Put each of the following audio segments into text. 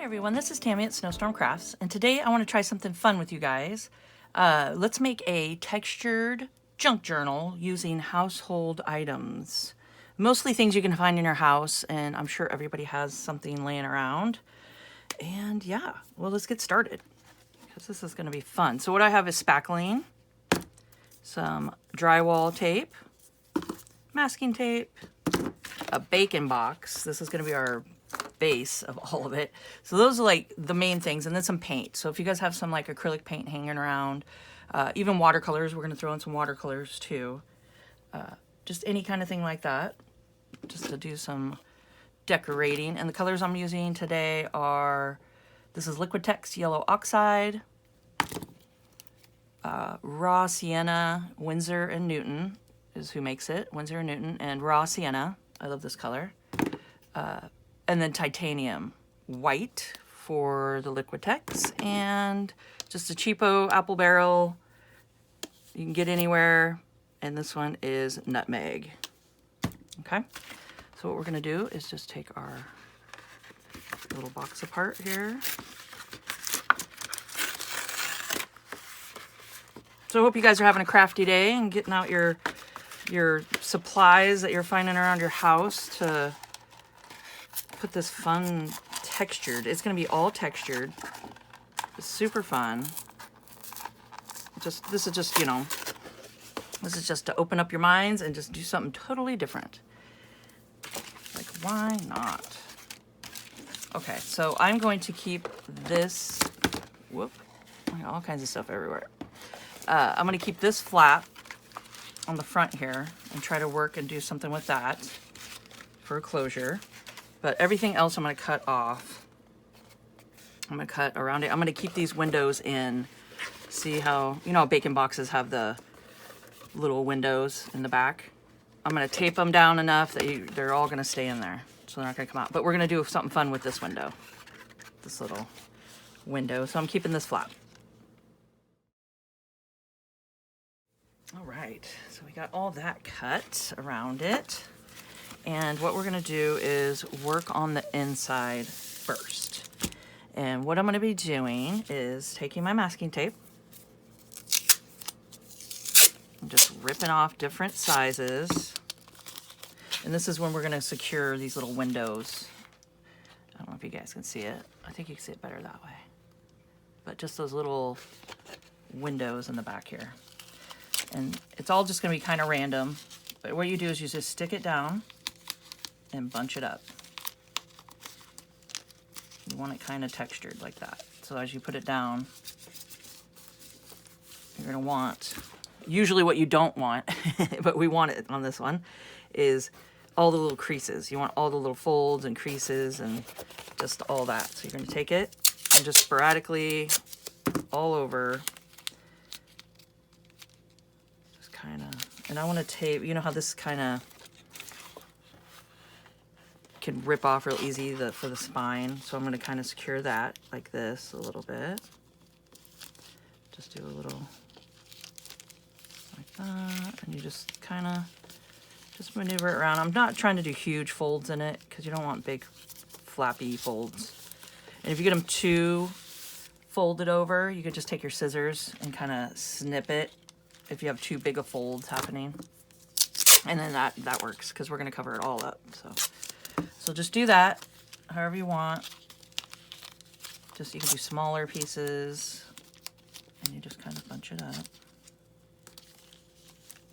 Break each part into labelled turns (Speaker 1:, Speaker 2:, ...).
Speaker 1: everyone, this is Tammy at Snowstorm Crafts, and today I want to try something fun with you guys. Let's make a textured junk journal using household items. Mostly things you can find in your house, and I'm sure everybody has something laying around. And yeah, well, let's get started, because this is going to be fun. So what I have is spackling, some drywall tape, masking tape, a bacon box. This is going to be our base of all of it. So those are like the main things, and then some paint. So if you guys have some like acrylic paint hanging around, even watercolors, we're going to throw in some watercolors too. Just any kind of thing like that, just to do some decorating. And the colors I'm using today are, this is Liquitex Yellow Oxide, Raw Sienna, Winsor & Newton is who makes it, Winsor & Newton, and Raw Sienna. I love this color. And then titanium white for the Liquitex, and just a cheapo apple barrel you can get anywhere. And this one is nutmeg. Okay, so what we're gonna do is just take our little box apart here. So I hope you guys are having a crafty day and getting out your supplies that you're finding around your house to put this fun textured. It's going to be all textured. It's super fun. This is just, you know, this is just to open up your minds and just do something totally different. Like, why not? Okay, so I'm going to keep this, whoop, I got all kinds of stuff everywhere. I'm going to keep this flap on the front here and try to work and do something with that for a closure. But everything else I'm going to cut off. I'm going to cut around it. I'm going to keep these windows in. See how, you know, bacon boxes have the little windows in the back? I'm going to tape them down enough that they're all going to stay in there. So they're not going to come out. But we're going to do something fun with this window. This little window. So I'm keeping this flap. All right. So we got all that cut around it. And what we're going to do is work on the inside first. And what I'm going to be doing is taking my masking tape and just ripping off different sizes. And this is when we're going to secure these little windows. I don't know if you guys can see it. I think you can see it better that way. But just those little windows in the back here. And it's all just going to be kind of random. But what you do is you just stick it down and bunch it up. You want it kind of textured like that. So as you put it down, you're going to want, usually what you don't want, but we want it on this one, is all the little creases. You want all the little folds and creases and just all that. So you're going to take it and just sporadically all over, just kind of, and I want to tape, you know how this kind of can rip off real easy for the spine. So I'm going to kind of secure that like this a little bit. Just do a little like that, and you just kind of just maneuver it around. I'm not trying to do huge folds in it because you don't want big flappy folds. And if you get them too folded over, you could just take your scissors and kind of snip it if you have too big of folds happening. And then that works because we're going to cover it all up. So just do that however you want. Just, you can do smaller pieces and you just kind of bunch it up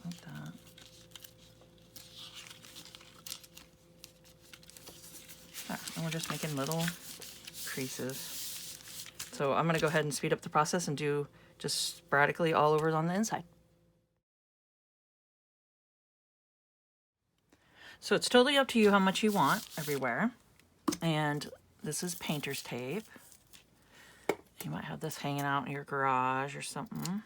Speaker 1: like that. And we're just making little creases. So I'm going to go ahead and speed up the process and do just sporadically all over on the inside. So it's totally up to you how much you want everywhere. And this is painter's tape. You might have this hanging out in your garage or something.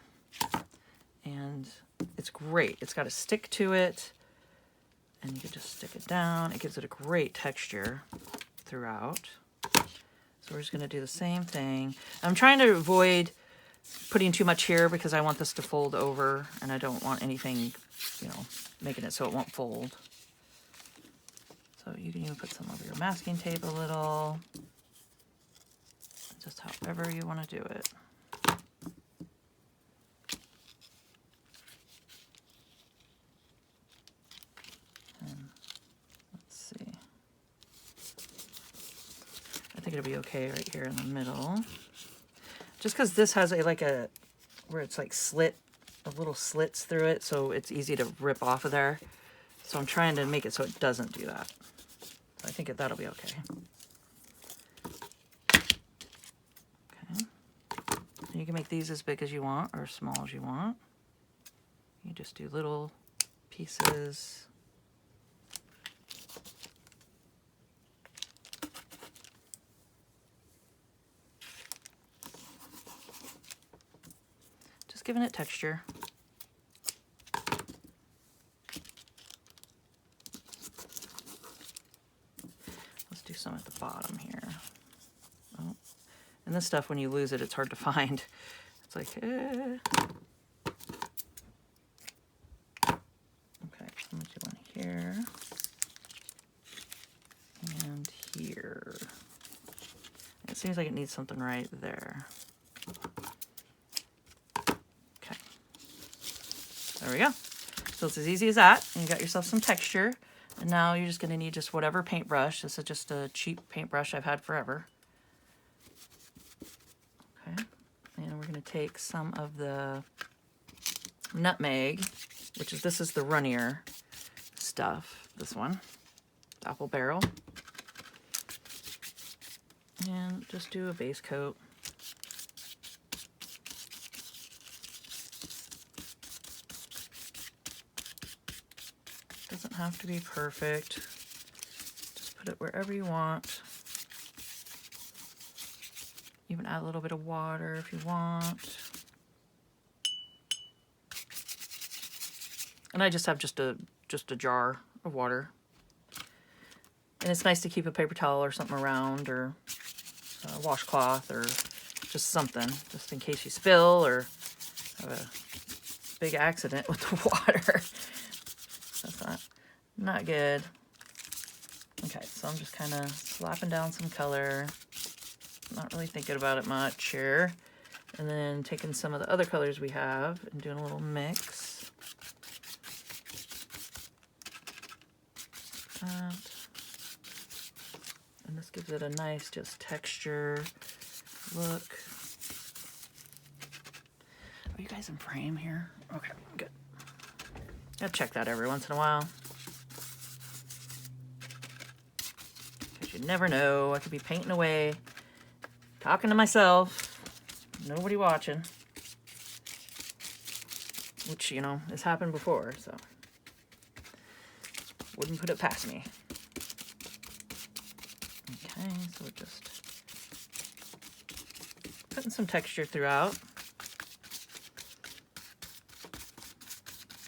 Speaker 1: And it's great. It's got a stick to it. And you can just stick it down. It gives it a great texture throughout. So we're just going to do the same thing. I'm trying to avoid putting too much here because I want this to fold over. And I don't want anything, you know, making it so it won't fold. So you can even put some of your masking tape a little. Just however you want to do it. And let's see. I think it'll be okay right here in the middle. Just because this has where it's like little slits through it, so it's easy to rip off of there. So I'm trying to make it so it doesn't do that. So I think that'll be okay. Okay. You can make these as big as you want or as small as you want. You just do little pieces. Just giving it texture. Let's do some at the bottom here. Oh. And this stuff, when you lose it, it's hard to find. It's like, Okay, I'm gonna do one here and here. It seems like it needs something right there. Okay, there we go. So it's as easy as that. And you got yourself some texture. And now you're just gonna need just whatever paintbrush. This is just a cheap paintbrush I've had forever. Okay, and we're gonna take some of the nutmeg, this is the runnier stuff, this one, apple barrel, and just do a base coat. Doesn't have to be perfect, just put it wherever you want. Even add a little bit of water if you want. And I just have just a jar of water. And it's nice to keep a paper towel or something around, or a washcloth, or just something, just in case you spill or have a big accident with the water. That's not good. Okay, so I'm just kind of slapping down some color. Not really thinking about it much here. And then taking some of the other colors we have and doing a little mix. And this gives it a nice just texture look. Are you guys in frame here? Okay, good. Gotta check that every once in a while. Because you never know. I could be painting away, talking to myself, nobody watching. Which, you know, has happened before, so wouldn't put it past me. Okay, so we're just putting some texture throughout.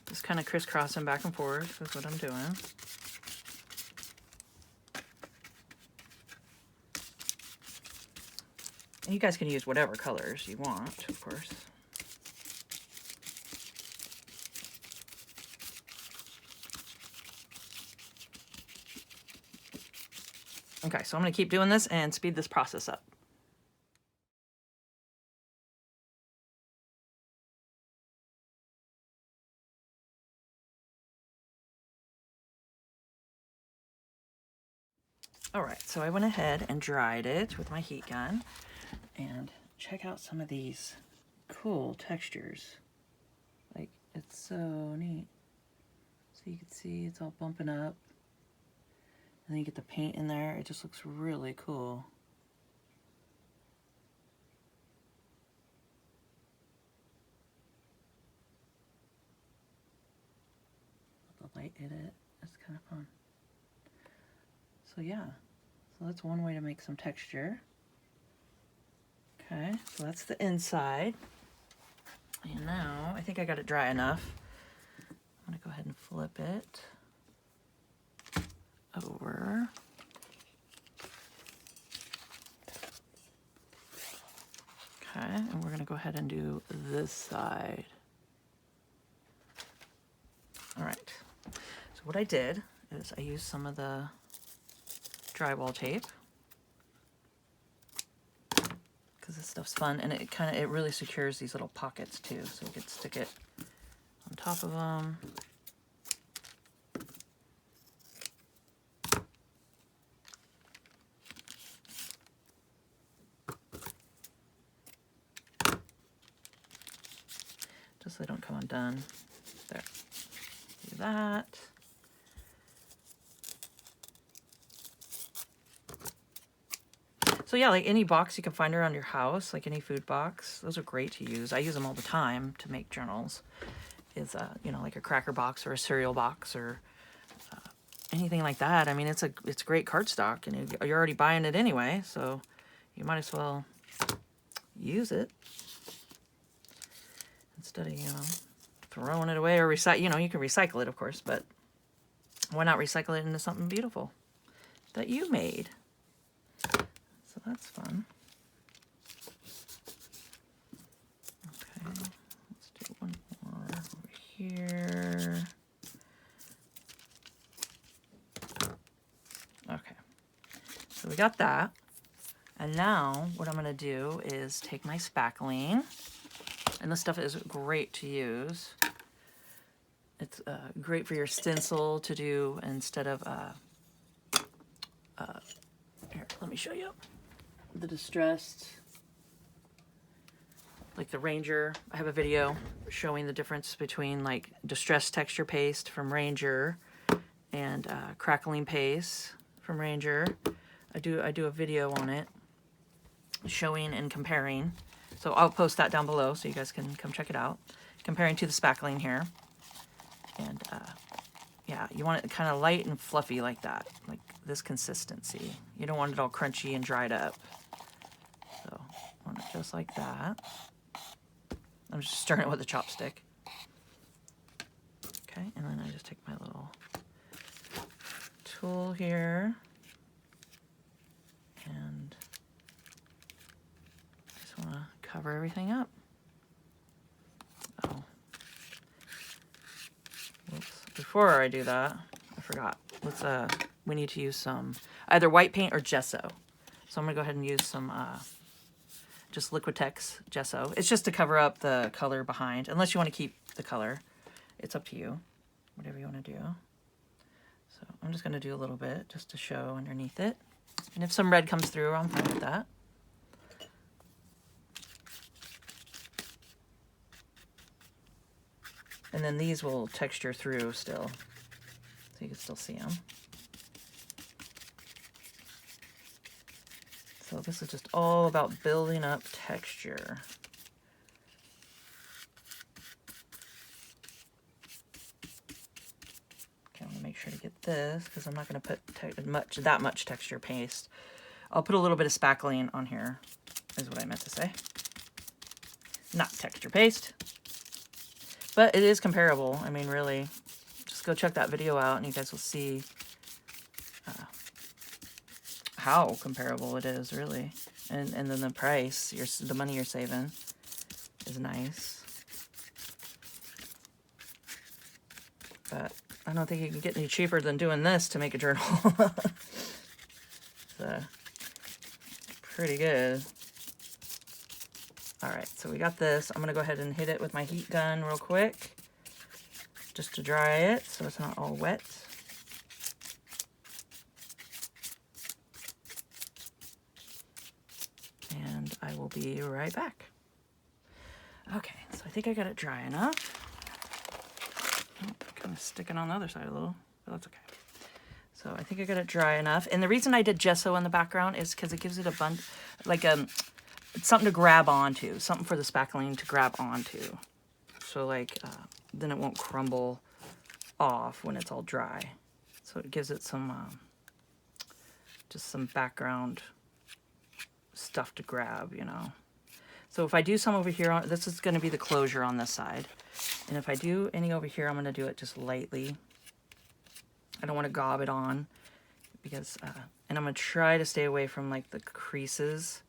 Speaker 1: Just kind of crisscrossing back and forth is what I'm doing. And you guys can use whatever colors you want, of course. Okay, so I'm going to keep doing this and speed this process up. All right, so I went ahead and dried it with my heat gun. And check out some of these cool textures. Like, it's so neat. So you can see it's all bumping up. And then you get the paint in there. It just looks really cool. Let the light hit it. That's kind of fun. So yeah, so that's one way to make some texture. Okay, so that's the inside. And now, I think I got it dry enough. I'm gonna go ahead and flip it over. Okay, and we're gonna go ahead and do this side. All right, so what I did is I used some of the drywall tape. because this stuff's fun, and it really secures these little pockets too, so you could stick it on top of them. Just so they don't come undone. There. Do that. So yeah, like any box you can find around your house, like any food box, those are great to use. I use them all the time to make journals. Is you know, like a cracker box or a cereal box or anything like that. I mean, it's great cardstock, and you're already buying it anyway, so you might as well use it instead of, you know, throwing it away or recycle. You know, you can recycle it, of course, but why not recycle it into something beautiful that you made? So that's fun. Okay, let's do one more over here. Okay, so we got that. And now what I'm going to do is take my spackling, and this stuff is great to use. It's great for your stencil to do instead of, here, let me show you the distressed, like the Ranger. I have a video showing the difference between like distressed texture paste from Ranger and crackling paste from Ranger. I do a video on it showing and comparing. So I'll post that down below so you guys can come check it out. Comparing to the spackling here. And yeah, you want it kind of light and fluffy like that, like this consistency. You don't want it all crunchy and dried up. So I want it just like that. I'm just stirring it with a chopstick. Okay, and then I just take my little tool here and just want to cover everything up. Oh. Whoops. Before I do that, I forgot. Let's we need to use some either white paint or gesso. So I'm gonna go ahead and use some just Liquitex gesso. It's just to cover up the color behind, unless you want to keep the color. It's up to you, whatever you want to do. So I'm just gonna do a little bit just to show underneath it. And if some red comes through, I'm fine with that. And then these will texture through still, so you can still see them. So this is just all about building up texture. Okay, I'm gonna make sure to get this because I'm not gonna put that much texture paste. I'll put a little bit of spackling on here, is what I meant to say. Not texture paste. But it is comparable. I mean, really, just go check that video out and you guys will see how comparable it is, really. And then the price, the money you're saving is nice. But I don't think you can get any cheaper than doing this to make a journal. So, pretty good. All right, so we got this. I'm gonna go ahead and hit it with my heat gun real quick, just to dry it so it's not all wet. And I will be right back. Okay, so I think I got it dry enough. Oh, kind of sticking on the other side a little, but that's okay. So I think I got it dry enough. And the reason I did gesso in the background is because it gives it a bunch, like it's something to grab onto, something for the spackling to grab onto. So like, then it won't crumble off when it's all dry. So it gives it some, just some background stuff to grab, you know. So if I do some over here, this is going to be the closure on this side. And if I do any over here, I'm going to do it just lightly. I don't want to gob it on because, and I'm going to try to stay away from like the creases,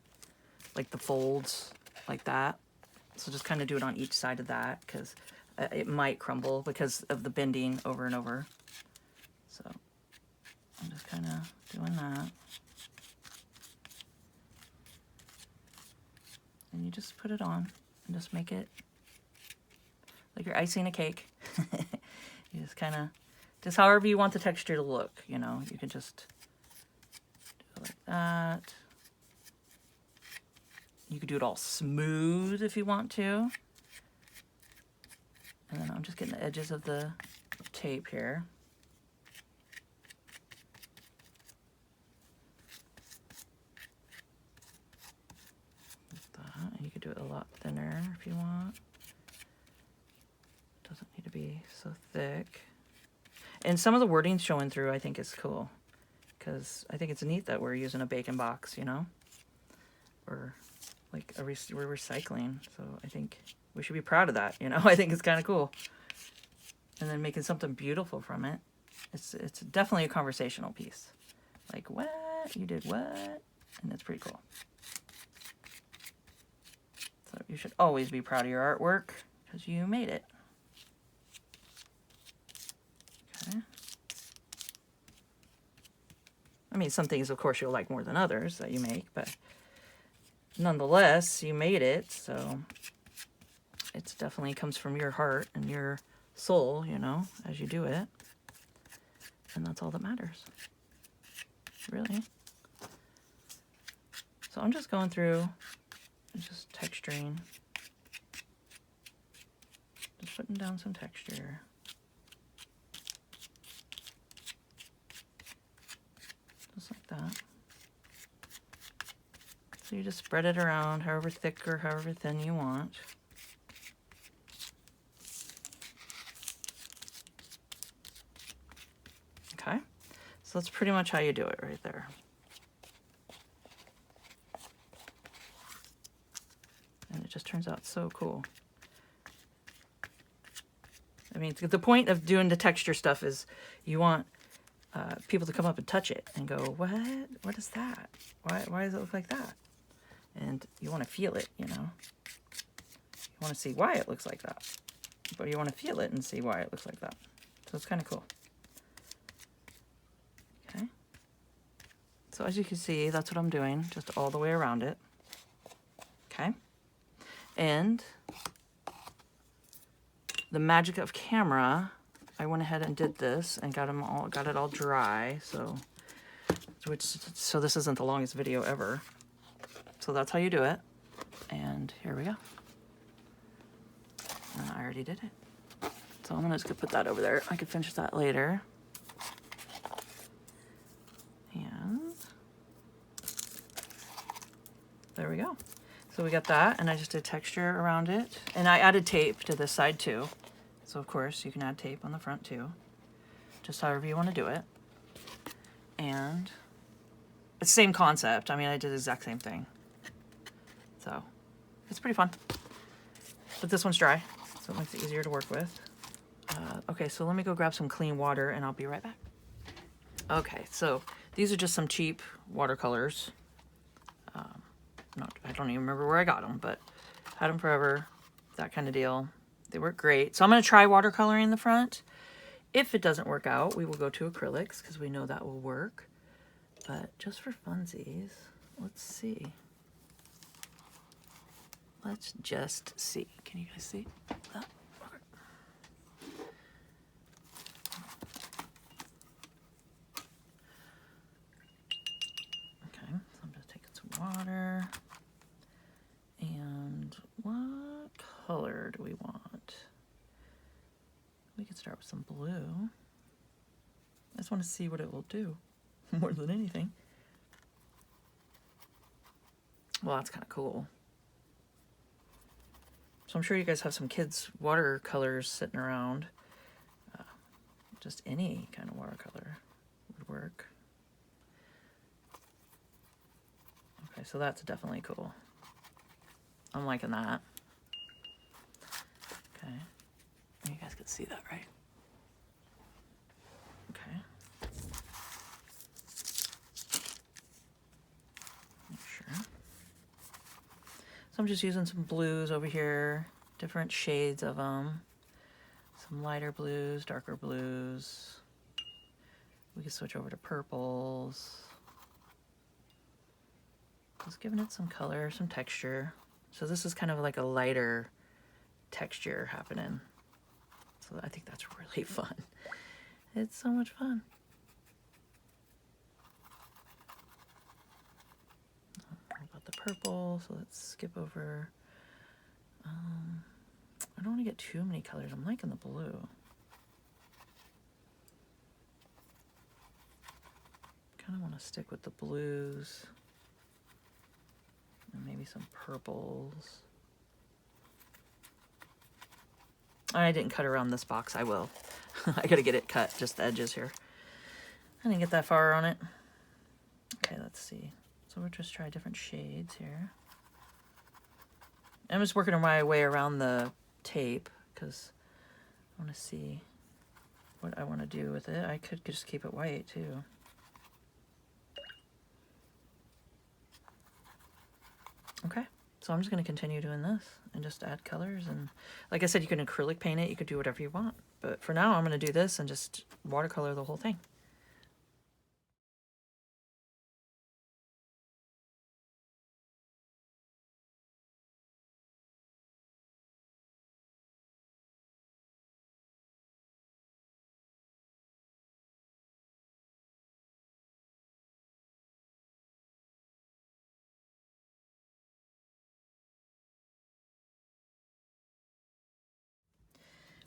Speaker 1: like the folds, like that. So just kind of do it on each side of that because it might crumble because of the bending over and over. So I'm just kind of doing that. put it on and just make it like you're icing a cake. You just kind of, just however you want the texture to look, you know, you can just do it like that. You could do it all smooth if you want to. And then I'm just getting the edges of the tape here. Like that. And you could do it a lot thinner if you want. Doesn't need to be so thick. And some of the wording showing through I think is cool. Because I think it's neat that we're using a bacon box, you know? Or like we're recycling. So I think we should be proud of that, you know? I think it's kind of cool. And then making something beautiful from it. It's definitely a conversational piece. Like, what? You did what? And it's pretty cool. So you should always be proud of your artwork because you made it. Okay. I mean, some things, of course, you'll like more than others that you make, but nonetheless, you made it, so it definitely comes from your heart and your soul, you know, as you do it. And that's all that matters, really. So I'm just going through and just texturing. Just putting down some texture. Just like that. So you just spread it around however thick or however thin you want. Okay, so that's pretty much how you do it right there. And it just turns out so cool. I mean, the point of doing the texture stuff is you want people to come up and touch it and go, what? What is that? Why does it look like that? And you want to feel it, you know? You want to see why it looks like that. But you want to feel it and see why it looks like that. So it's kind of cool. Okay. So as you can see, that's what I'm doing, just all the way around it. Okay. And the magic of camera, I went ahead and did this and got it all dry. So this isn't the longest video ever. So that's how you do it. And here we go. And I already did it. So I'm just gonna put that over there. I can finish that later. And there we go. So we got that, and I just did texture around it. And I added tape to this side too. So of course you can add tape on the front too. Just however you want to do it. And it's the same concept. I mean, I did the exact same thing. So it's pretty fun. But this one's dry, so it makes it easier to work with. Okay, so let me go grab some clean water and I'll be right back. Okay, so these are just some cheap watercolors. I don't even remember where I got them, but had them forever, that kind of deal. They work great. So I'm going to try watercoloring the front. If it doesn't work out, we will go to acrylics because we know that will work. But just for funsies, let's see. Let's just see. Can you guys see? Oh, okay. Okay, so I'm just taking some water. And what color do we want? We can start with some blue. I just want to see what it will do more than anything. Well, that's kind of cool. So I'm sure you guys have some kids' watercolors sitting around. Just any kind of watercolor would work. Okay, so that's definitely cool. I'm liking that. Okay. You guys can see that, right? Okay. Make sure. So I'm just using some blues over here, different shades of them. Some lighter blues, darker blues. We can switch over to purples. Just giving it some color, some texture. So this is kind of like a lighter texture happening. So I think that's really fun. It's so much fun. About the purple, so let's skip over. I don't want to get too many colors. I'm liking the blue. Kind of want to stick with the blues and maybe some purples. I didn't cut around this box. I will. I gotta get it cut, just the edges here. I didn't get that far on it. Okay, let's see. So we'll just try different shades here. I'm just working my way around the tape because I want to see what I want to do with it. I could just keep it white too. Okay, so I'm just going to continue doing this and just add colors. And like I said, you can acrylic paint it. You could do whatever you want. But for now, I'm going to do this and just watercolor the whole thing.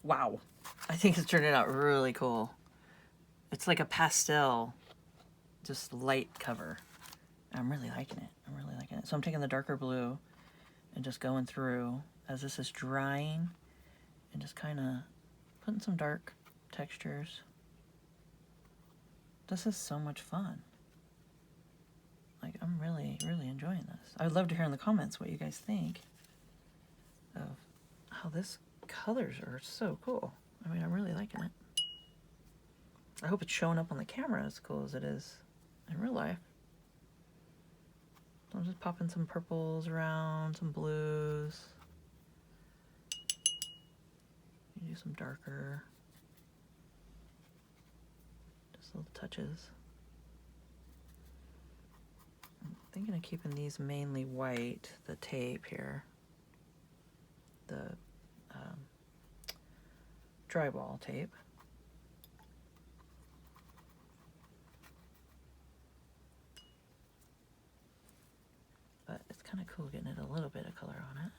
Speaker 1: Wow, I think it's turning out really cool. It's like a pastel, just light cover. I'm really liking it. I'm really liking it. So I'm taking the darker blue and just going through as this is drying and just kind of putting some dark textures. This is so much fun. Like, I'm really, really enjoying this. I would love to hear in the comments what you guys think of how this colors are so cool. I mean, I'm really liking it. I hope it's showing up on the camera as cool as it is in real life. So I'm just popping some purples around, some blues. You do some darker, just little touches. I'm thinking of keeping these mainly white, the tape here, the drywall tape. But it's kind of cool getting it a little bit of color on it.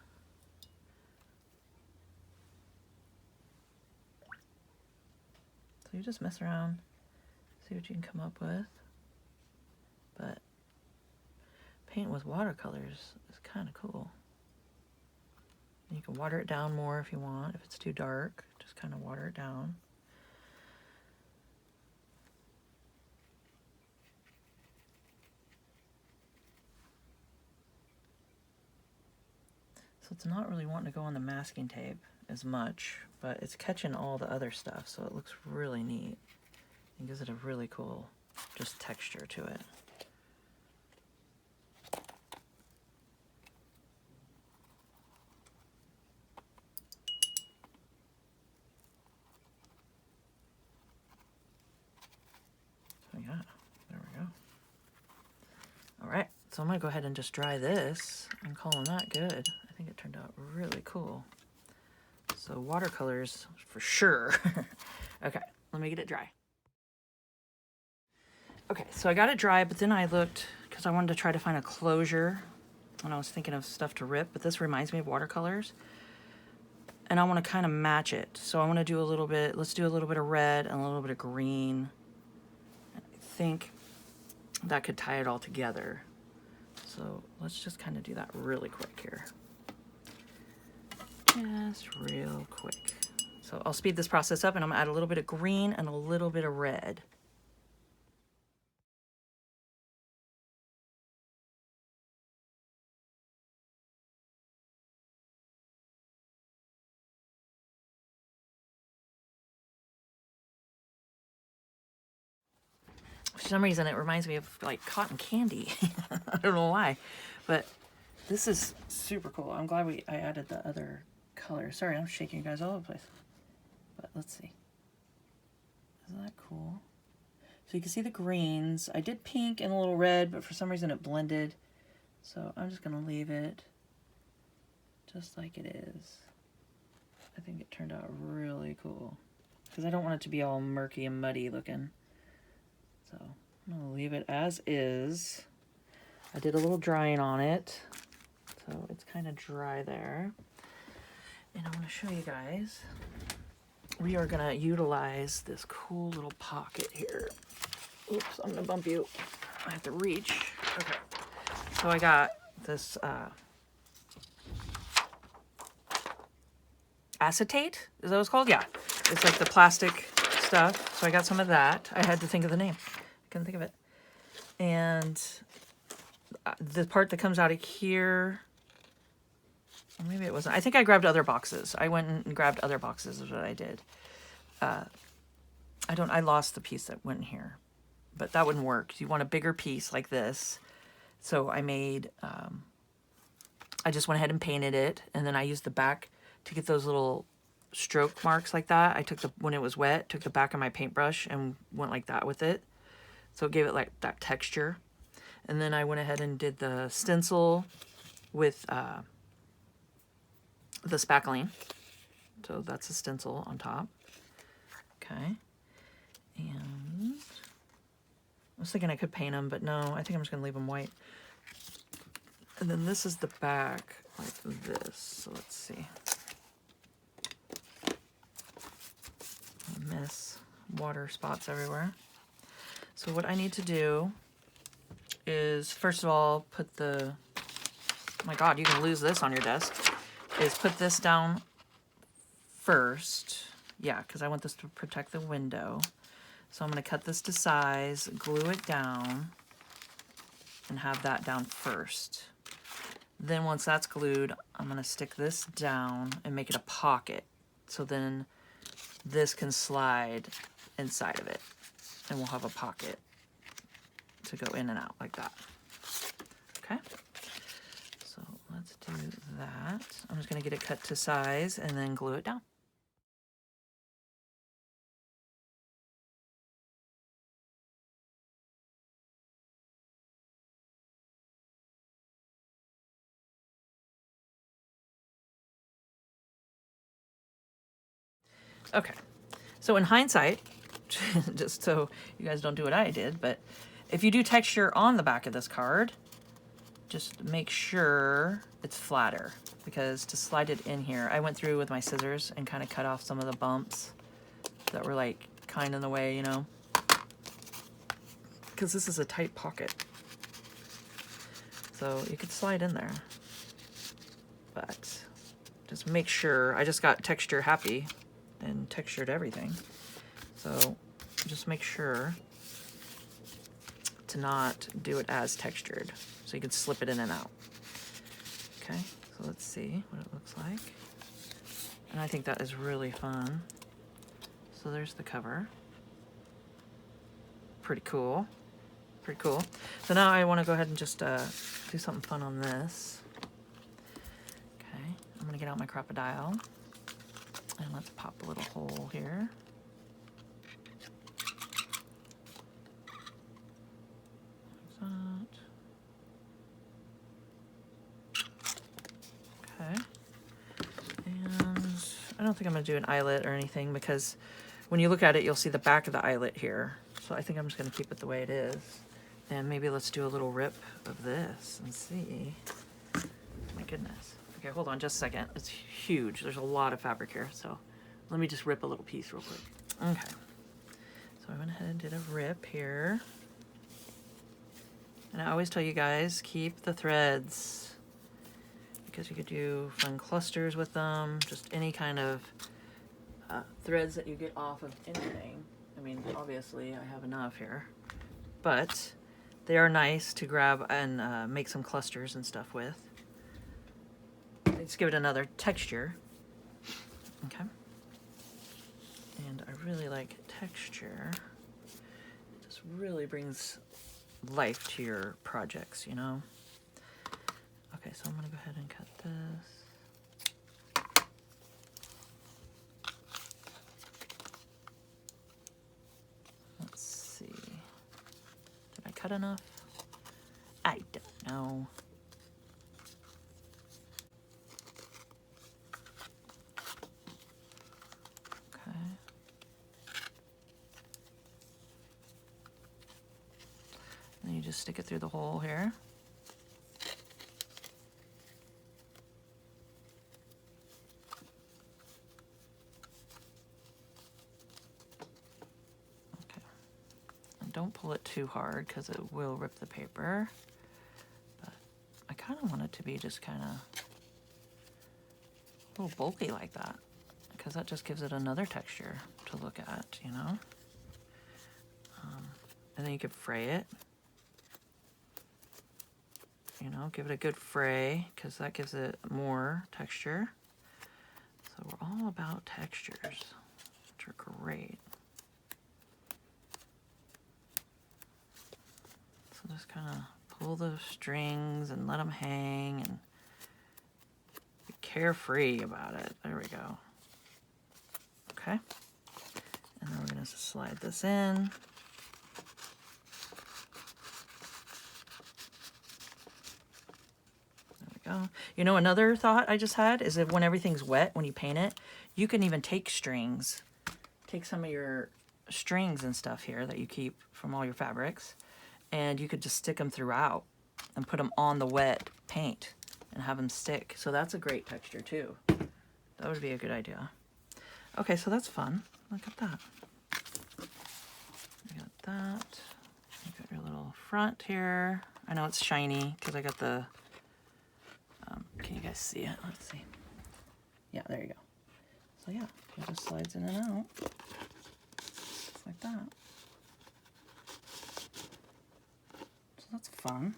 Speaker 1: So you just mess around, see what you can come up with. But paint with watercolors is kind of cool. You can water it down more if you want. If it's too dark, just kind of water it down. So it's not really wanting to go on the masking tape as much, but it's catching all the other stuff, so it looks really neat. It gives it a really cool just texture to it. So yeah, there we go. All right, so I'm gonna go ahead and just dry this. I'm calling that good. I think it turned out really cool. So watercolors for sure. Okay, let me get it dry. Okay, so I got it dry, but then I looked, because I wanted to try to find a closure, and I was thinking of stuff to rip, but this reminds me of watercolors. And I want to kind of match it. So I want to do a little bit, let's do a little bit of red and a little bit of green. I think that could tie it all together. So let's just kind of do that really quick here. Just real quick. So I'll speed this process up and I'm gonna add a little bit of green and a little bit of red. For some reason, it reminds me of like cotton candy. I don't know why, but this is super cool. I'm glad I added the other color. Sorry, I'm shaking you guys all over the place. But let's see. Isn't that cool? So you can see the greens. I did pink and a little red, but for some reason it blended. So I'm just gonna leave it just like it is. I think it turned out really cool because I don't want it to be all murky and muddy looking. So I'm gonna leave it as is. I did a little drying on it, so it's kind of dry there. And I want to show you guys, we are gonna utilize this cool little pocket here. Oops, I'm gonna bump you. I have to reach. Okay. So I got this acetate, is that what it's called? Yeah. It's like the plastic stuff. So I got some of that. I had to think of the name. Couldn't think of it. And the part that comes out of here, or maybe it wasn't. I think I grabbed other boxes. I went and grabbed other boxes is what I did. I lost the piece that went in here, but that wouldn't work. You want a bigger piece like this. So I made, I just went ahead and painted it, and then I used the back to get those little stroke marks like that. I took when it was wet, took the back of my paintbrush and went like that with it. So it gave it like that texture. And then I went ahead and did the stencil with the spackling. So that's a stencil on top. Okay. And I was thinking I could paint them, but no, I think I'm just gonna leave them white. And then this is the back like this. So let's see. I miss water spots everywhere. So what I need to do is, first of all, put the, oh my God, you can lose this on your desk, is put this down first. Yeah, because I want this to protect the window. So I'm going to cut this to size, glue it down, and have that down first. Then once that's glued, I'm going to stick this down and make it a pocket. So then this can slide inside of it, and we'll have a pocket to go in and out like that. Okay, so let's do that. I'm just going to get it cut to size and then glue it down. Okay, so in hindsight, just so you guys don't do what I did, but if you do texture on the back of this card, just make sure it's flatter, because to slide it in here, I went through with my scissors and kind of cut off some of the bumps that were like kind of in the way, you know, because this is a tight pocket. So you could slide in there, but just make sure. I just got texture happy and textured everything. So just make sure to not do it as textured, so you can slip it in and out. Okay, so let's see what it looks like. And I think that is really fun. So there's the cover. Pretty cool. Pretty cool. So now I want to go ahead and just do something fun on this. Okay, I'm gonna get out my Crop-A-Dile. And let's pop a little hole here. Like that. Okay. And I don't think I'm going to do an eyelet or anything, because when you look at it, you'll see the back of the eyelet here. So I think I'm just going to keep it the way it is. And maybe let's do a little rip of this and see. My goodness. Okay, hold on just a second. It's huge. There's a lot of fabric here, so let me just rip a little piece real quick. Okay. So I went ahead and did a rip here. And I always tell you guys, keep the threads, because you could do fun clusters with them, just any kind of threads that you get off of anything. I mean, obviously I have enough here, but they are nice to grab and make some clusters and stuff with. Let's give it another texture. Okay. And I really like texture. It just really brings life to your projects, you know? Okay, so I'm gonna go ahead and cut this. Let's see. Did I cut enough? I don't know. Then you just stick it through the hole here. Okay. And don't pull it too hard because it will rip the paper. But I kind of want it to be just kind of a little bulky like that, because that just gives it another texture to look at, you know? And then you could fray it. You know, give it a good fray, because that gives it more texture. So we're all about textures, which are great. So just kind of pull those strings and let them hang and be carefree about it. There we go. Okay. And then we're going to slide this in. Go. You know, another thought I just had is that when everything's wet, when you paint it, you can even take strings. Take some of your strings and stuff here that you keep from all your fabrics, and you could just stick them throughout and put them on the wet paint and have them stick. So that's a great texture too. That would be a good idea. Okay, so that's fun. Look at that. You got that. You got your little front here. I know it's shiny because I got the can you guys see it? Let's see. Yeah, there you go. So yeah, it just slides in and out. Just like that. So that's fun.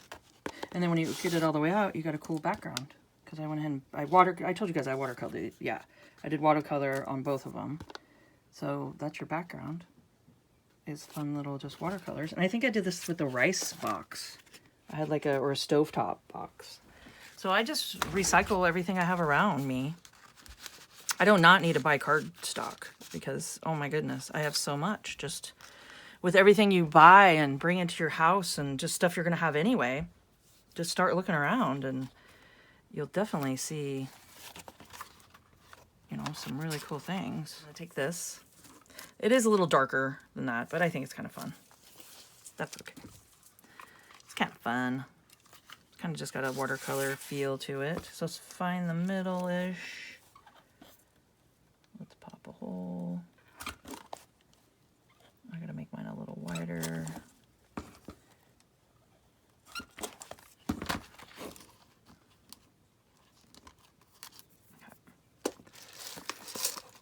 Speaker 1: And then when you get it all the way out, you got a cool background. Because I went ahead and I told you guys I watercolored. Yeah, I did watercolor on both of them. So that's your background. Is fun little just watercolors. And I think I did this with the rice box. I had like a stovetop box. So I just recycle everything I have around me. I do not need to buy cardstock because, oh my goodness, I have so much. Just with everything you buy and bring into your house and just stuff you're going to have anyway, just start looking around and you'll definitely see, you know, some really cool things. I take this. It is a little darker than that, but I think it's kind of fun. That's okay. It's kind of fun. Kind of just got a watercolor feel to it. So let's find the middle-ish. Let's pop a hole. I gotta make mine a little wider.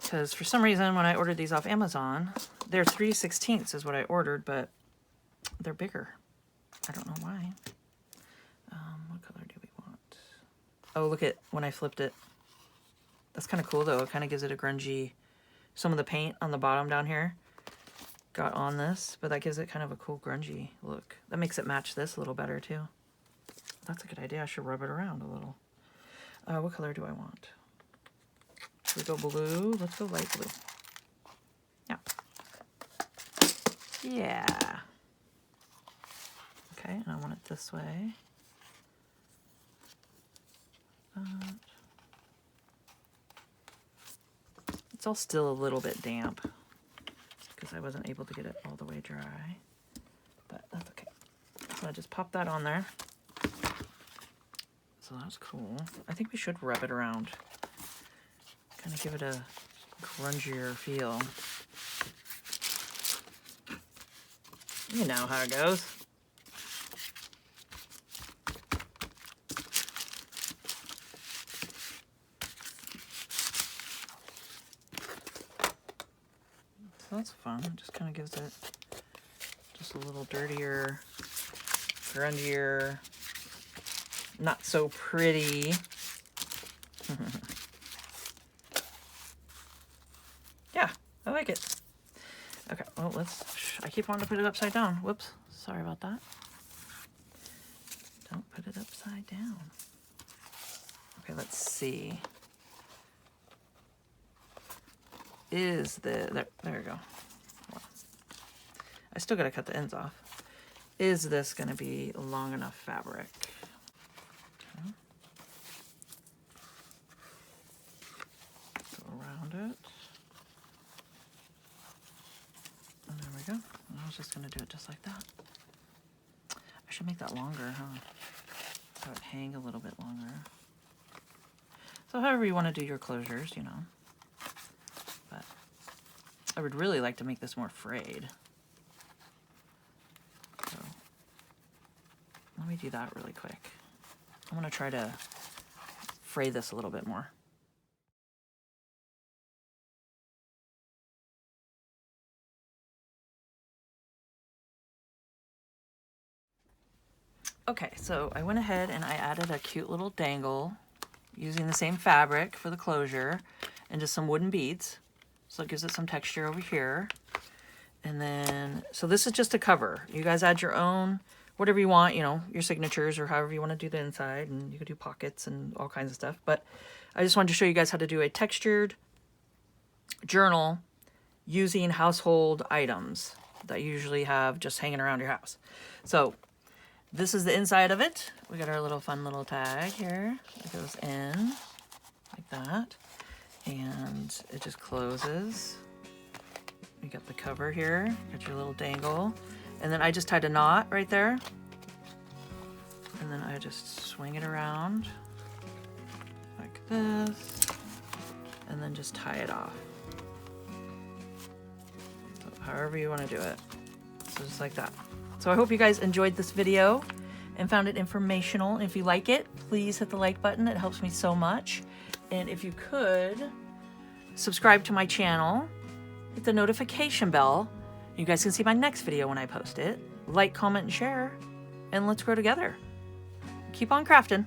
Speaker 1: Because for some reason when I ordered these off Amazon, they're 3/16 is what I ordered, but they're bigger. I don't know why. What color do we want? Oh, look at when I flipped it. That's kind of cool though. It kind of gives it a grungy, some of the paint on the bottom down here got on this, but that gives it kind of a cool grungy look. That makes it match this a little better too. That's a good idea. I should rub it around a little. What color do I want? Should we go blue? Let's go light blue. Yeah. Yeah. Okay, and I want it this way. It's all still a little bit damp because I wasn't able to get it all the way dry, but that's okay. So I just pop that on there. So that's cool. I think we should rub it around. Kind of give it a grungier feel. You know how it goes. So that's fun. It just kind of gives it just a little dirtier, grungier, not so pretty. Yeah, I like it. Okay, well, I keep wanting to put it upside down. Whoops, sorry about that. Don't put it upside down. Okay, let's see. There we go. Well, I still gotta cut the ends off. Is this gonna be long enough fabric? Okay. Go around it. And there we go. And I was just gonna do it just like that. should make that longer, huh? So it hang a little bit longer. So however you want to do your closures, you know. But I would really like to make this more frayed. So let me do that really quick. I'm going to try to fray this a little bit more. Okay, so I went ahead and I added a cute little dangle using the same fabric for the closure and just some wooden beads. So it gives it some texture over here. And then, so this is just a cover. You guys add your own, whatever you want, you know, your signatures or however you want to do the inside. And you could do pockets and all kinds of stuff. But I just wanted to show you guys how to do a textured journal using household items that you usually have just hanging around your house. So this is the inside of it. We got our little fun little tag here. It goes in like that. And it just closes. You got the cover here. Got your little dangle. And then I just tied a knot right there. And then I just swing it around like this. And then just tie it off. So however you want to do it. So just like that. So I hope you guys enjoyed this video and found it informational. If you like it, please hit the like button. It helps me so much. And if you could, subscribe to my channel, hit the notification bell. You guys can see my next video when I post it. Like, comment, and share, and let's grow together. Keep on crafting.